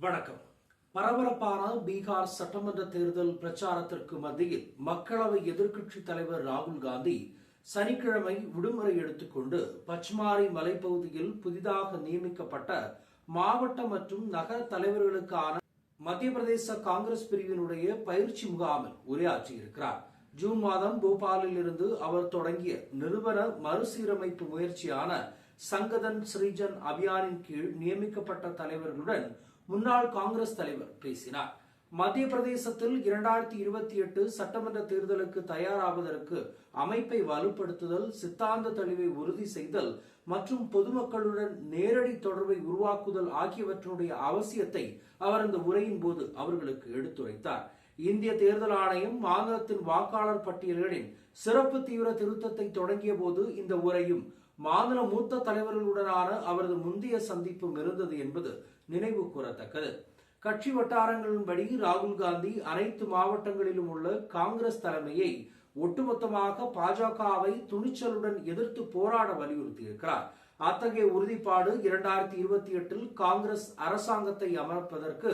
வணக்கம். பரபரப்பான பீகார் சட்டமன்ற தேர்தல் பிரச்சாரத்திற்கு மத்தியில் மக்களவை எதிர்க்கட்சித் தலைவர் ராகுல் காந்தி சனிக்கிழமை விடுமுறை எடுத்துக்கொண்டு பச்மாரி மலைப்பகுதியில் புதிதாக நியமிக்கப்பட்ட மாவட்ட மற்றும் நகர தலைவர்களுக்கான மத்திய பிரதேச காங்கிரஸ் பிரிவினுடைய பயிற்சி முகாமில் உரையாற்றியிருக்கிறார். ஜூன் மாதம் போபாலில் இருந்து அவர் தொடங்கிய நிறுவன மறுசீரமைப்பு முயற்சியான சங்கதன் ஸ்ரீஜன் அபியானின் கீழ் நியமிக்கப்பட்ட தலைவர்களுடன் முன்னாள் காங்கிரஸ் தலைவர் பேசினார். மத்திய பிரதேசத்தில் 2028 சட்டமன்ற தேர்தலுக்கு தயாராவதற்கு அமைப்பை வலுப்படுத்துதல், சித்தாந்த தெளிவை உறுதி செய்தல் மற்றும் பொதுமக்களுடன் நேரடி தொடர்பை உருவாக்குதல் ஆகியவற்றுடைய அவசியத்தை அவர் இந்த உரையின் போது அவர்களுக்கு எடுத்துரைத்தார். இந்திய தேர்தல் ஆணையம் மாநிலத்தின் வாக்காளர் பட்டியல்களின் சிறப்பு தீவிர திருத்தத்தை தொடங்கிய போது இந்த உரையும் மாநில மூத்த தலைவர்களுடனான அவரது முந்தைய சந்திப்பும் இருந்தது என்பது நினைவு கூறத்தக்கது. கட்சி வட்டாரங்களின்படி ராகுல் காந்தி அனைத்து மாவட்டங்களிலும் உள்ள காங்கிரஸ் தலைமையை ஒட்டுமொத்தமாக பாஜகவை துணிச்சலுடன் எதிர்த்து போராட வலியுறுத்தியிருக்கிறார். அத்தகைய உறுதிப்பாடு 2028 காங்கிரஸ் அரசாங்கத்தை அமைப்பதற்கு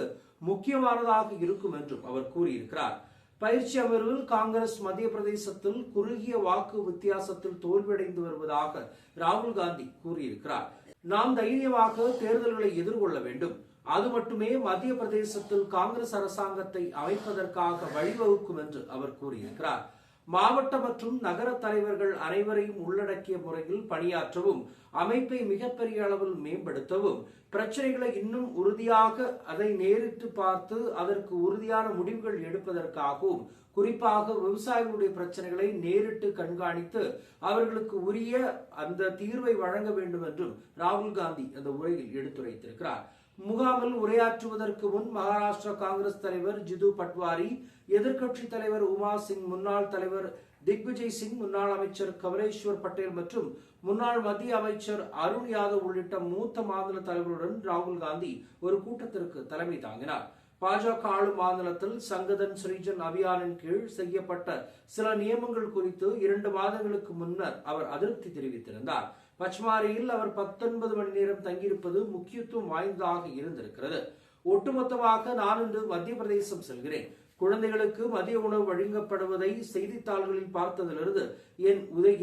முக்கியமானதாக இருக்கும் என்றும் அவர் கூறியிருக்கிறார். பயிற்சி அமர்வில் காங்கிரஸ் மத்திய பிரதேசத்தில் குறுகிய வாக்கு வித்தியாசத்தில் தோல்வியடைந்து வருவதாக ராகுல் காந்தி கூறியிருக்கிறார். நாம் தைரியமாக தேர்தல்களை எதிர்கொள்ள வேண்டும். அது மட்டுமே மத்திய பிரதேசத்தில் காங்கிரஸ் அரசாங்கத்தை அமைப்பதற்காக வழிவகுக்கும் என்று அவர் கூறியிருக்கிறார். மாவட்ட மற்றும் நகர தலைவர்கள் அனைவரையும் உள்ளடக்கிய முறையில் பணியாற்றவும், அமைப்பை மிகப்பெரிய அளவில் மேம்படுத்தவும், பிரச்சனைகளை இன்னும் உறுதியாக அதை நேரிட்டு பார்த்து அதற்கு உறுதியான முடிவுகள் எடுப்பதற்காகவும், குறிப்பாக விவசாயிகளுடைய பிரச்சனைகளை நேரிட்டு கண்காணித்து அவர்களுக்கு உரிய அந்த தீர்வை வழங்க வேண்டும் என்றும் ராகுல் காந்தி அந்த உரையில் எடுத்துரைத்திருக்கிறார். முகாமில் உரையாற்றுவதற்கு முன் மகாராஷ்டிரா காங்கிரஸ் தலைவர் ஜிது பட்வாரி, எதிர்க்கட்சி தலைவர் உமா சிங், முன்னாள் தலைவர் திக்விஜய் சிங், முன்னாள் அமைச்சர் கமலேஸ்வர் பட்டேல் மற்றும் முன்னாள் மத்திய அமைச்சர் அருண் யாதவ் உள்ளிட்ட மூத்த மாநில தலைவர்களுடன் ராகுல் காந்தி ஒரு கூட்டத்திற்கு தலைமை தாங்கினார். பாஜக ஆளும் மாநிலத்தில் சங்கதன் ஸ்ரீஜன் அபியானின் கீழ் செய்யப்பட்ட சில நியமங்கள் குறித்து 2 மாதங்களுக்கு முன்னர் அவர் அதிருப்தி தெரிவித்திருந்தார். பச்மாரியில் அவர் 19 மணி நேரம் தங்கியிருப்பது முக்கியத்துவம் வாய்ந்ததாக இருந்திருக்கிறது. ஒட்டுமொத்தமாக நான் இன்று மத்திய பிரதேசம் செல்கிறேன். குழந்தைகளுக்கு மதிய உணவு வழங்கப்படுவதை செய்தித்தாள்களில் பார்த்ததிலிருந்து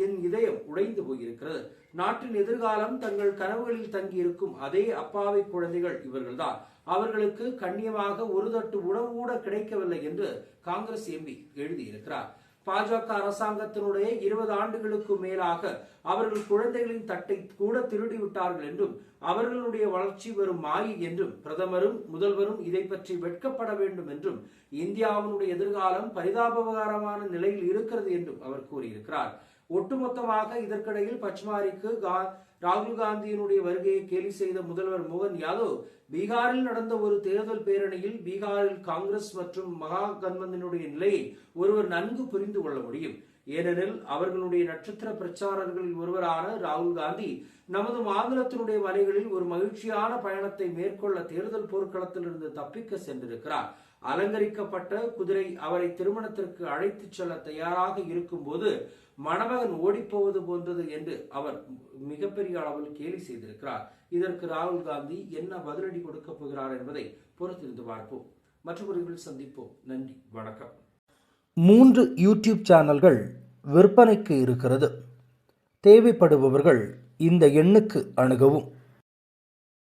என் இதயம் உடைந்து போயிருக்கிறது. நாட்டின் எதிர்காலம் தங்கள் கனவுகளில் தங்கியிருக்கும் அதே அப்பாவி குழந்தைகள் இவர்கள்தான். அவர்களுக்கு கண்ணியமாக ஒரு தட்டு உணவு கூட கிடைக்கவில்லை என்று காங்கிரஸ் எம்பி எழுதியிருக்கிறார். பாஜக அரசாங்கத்தினுடைய 20 ஆண்டுகளுக்கு மேலாக அவர்கள் குழந்தைகளின் தட்டை கூட திருடி விட்டார்கள் என்றும் அவர்களுடைய வளர்ச்சி வரும் மாயை என்றும் பிரதமரும் முதல்வரும் இதை பற்றி வெட்கப்பட வேண்டும் என்றும் இந்தியாவினுடைய எதிர்காலம் பரிதாபகரமான நிலையில் இருக்கிறது என்றும் அவர் கூறியிருக்கிறார். ஒட்டுமொத்தமாக இதற்கிடையில் பச்மாரிக்கு ராகுல் காந்தியினுடைய வருகையை கேலி செய்த முதல்வர் மோகன் யாதவ் பீகாரில் நடந்த ஒரு தேர்தல் பேரணியில் பீகாரில் காங்கிரஸ் மற்றும் மகாகட்பந்தனுடைய நிலையை ஒருவர் நன்கு புரிந்து கொள்ள முடியும். ஏனெனில் அவர்களுடைய நட்சத்திர பிரச்சாரர்களில் ஒருவரான ராகுல் காந்தி நமது மாநிலத்தினுடைய மலைகளில் ஒரு மகிழ்ச்சியான பயணத்தை மேற்கொள்ள தேர்தல் போர்க்களத்தில் இருந்து தப்பிக்க சென்றிருக்கிறார். அலங்கரிக்கப்பட்ட குதிரை அவரை திருமணத்திற்கு அழைத்துச் செல்ல தயாராக இருக்கும் போது மணமகன் ஓடிப்போவது போன்றது என்று அவர் மிகப்பெரிய அளவில் கேலி செய்திருக்கிறார். இதற்கு ராகுல் காந்தி என்ன பதிலடி கொடுக்க போகிறார் என்பதை பொறுத்திருந்து பார்ப்போம். மற்றொரு சந்திப்போம். நன்றி, வணக்கம். 3 யூடியூப் சேனல்கள் விற்பனைக்கு இருக்கிறது. தேவைப்படுபவர்கள் இந்த எண்ணுக்கு அணுகவும்.